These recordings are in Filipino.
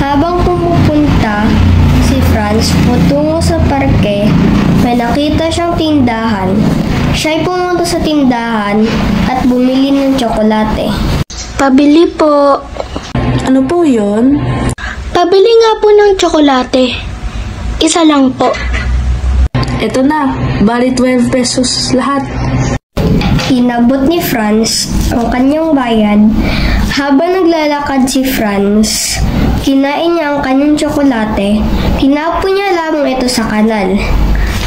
habang pumupunta si Franz patungo sa parke, may nakita siyang tindahan. Siya'y pumunta sa tindahan at bumili ng tsokolate. Pabili po. Ano po yun? Pabili nga po ng tsokolate. Isa lang po. Ito na, bali 12 pesos lahat. Inabot ni Franz ang kanyang bayad. Habang naglalakad si Franz, kinain niya ang kanyang tsokolate. Tinapon niya lamang ito sa kanal.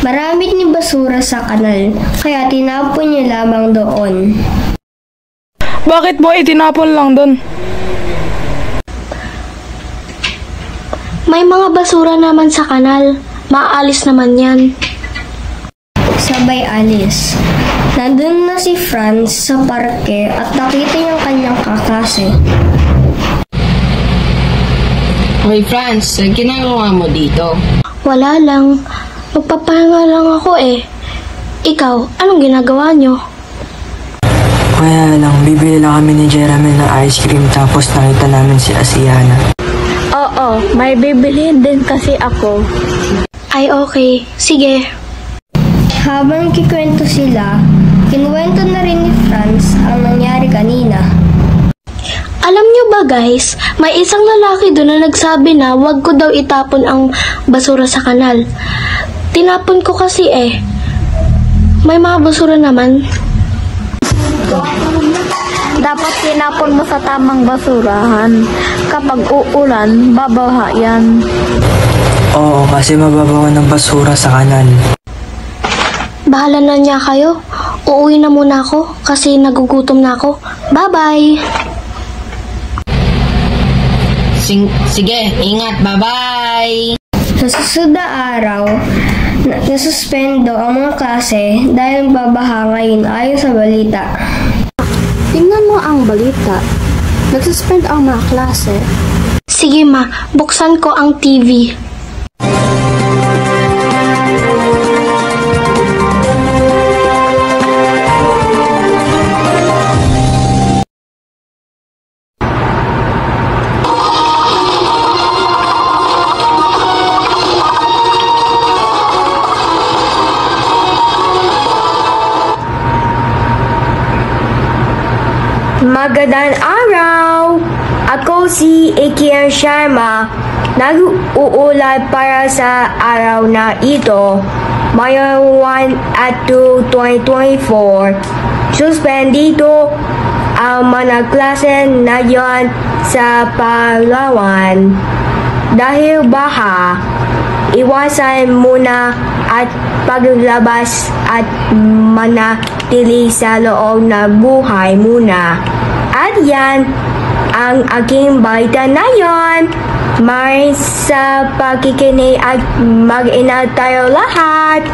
Marami ni basura sa kanal, kaya tinapon niya lamang doon. Bakit mo itinapon lang doon? May mga basura naman sa kanal. Maalis naman yan. Sabay alis. Nandun na si Franz sa parke at nakita niya ang kanyang kakase. Hoy Franz, ang ginagawa mo dito? Wala lang. Magpapahinga lang ako eh. Ikaw, anong ginagawa nyo? Kaya lang, bibili lang kami ni Jeremy ng ice cream tapos nakita namin si Asiana. Oo, may bibilihin din kasi ako. Ay okay, sige. Habang kikwento sila, kinuwento na rin ni Franz ang nangyari kanina. Alam nyo ba guys, may isang lalaki doon na nagsabi na wag ko daw itapon ang basura sa kanal. Tinapon ko kasi eh. May mga basura naman. Dapat tinapon mo sa tamang basurahan. Kapag uulan, babaha yan. Oo, kasi mababawan ng basura sa kanal. Bahala na niya kayo. Uuwi na muna ako kasi nagugutom na ako. Bye-bye! Sige, ingat, bye-bye! Sa susunod na araw, nasuspendo ang mga klase dahil babaha ngayon ayon sa balita. Tingnan mo ang balita. Nagsuspend ang mga klase. Sige ma, buksan ko ang TV. Magandang araw! Ako si Ikian Sharma. Nag-uulat para sa araw na ito. Mayroon 1 at 2, 2024. Suspendido ang mga klase na yon sa Palawan. Dahil baha, iwasan muna at paglabas at manatili sa loob na buhay muna. At yan ang aking balita na yon. Maraming sa pakikinig at mag-ingat tayo lahat.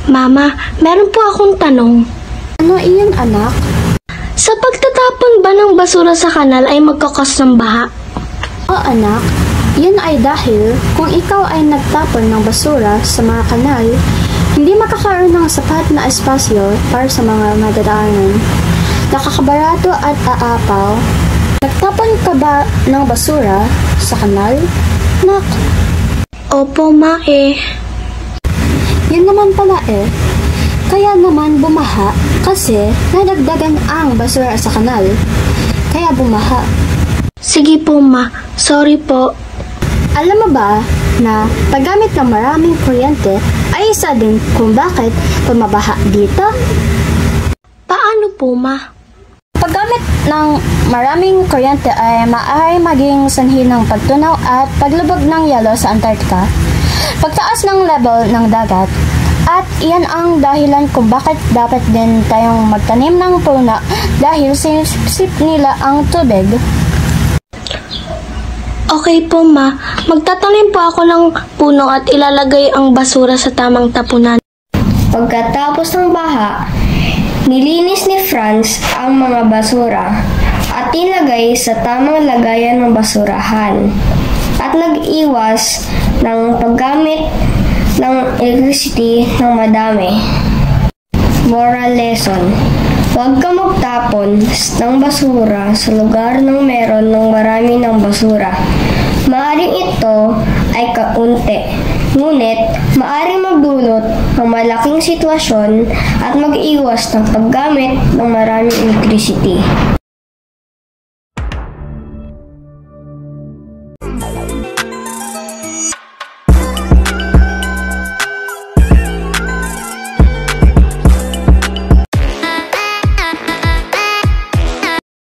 Mama, meron po akong tanong. Ano iyon anak? Sa pagtatapon ba ng basura sa kanal ay magkakos ng baha? O anak, yan ay dahil kung ikaw ay nagtapon ng basura sa mga kanal, hindi makakaroon ng sapat na espasyo para sa mga madadaanan. Nakakabarato at aapaw. Nagtapon ka ba ng basura sa kanal? Nak? Opo ma eh. Yan naman pala eh. Kaya naman bumaha kasi nadagdagan ang basura sa kanal. Kaya bumaha. Sige po ma, sorry po. Alam mo ba na paggamit ng maraming kuryente ay isa din kung bakit pumabaha dito? Paano po ma? Paggamit ng maraming kuryente ay maaari maging sanhi ng pagtunaw at paglubog ng yelo sa Antarctica, pagtaas ng level ng dagat, at iyan ang dahilan kung bakit dapat din tayong magtanim ng puno dahil sinisip nila ang tubig. Okay po ma, magtatanim po ako ng puno at ilalagay ang basura sa tamang tapunan. Pagkatapos ng baha, nilinis ni Franz ang mga basura at nilagay sa tamang lagayan ng basurahan at nag-iwas ng paggamit ng electricity ng madami. Moral lesson. Huwag ka magtapon ng basura sa lugar ng meron ng marami ng basura. Maaring ito ay kaunti, ngunit maaring magdulot ng malaking sitwasyon at mag-iwas ng paggamit ng maraming electricity.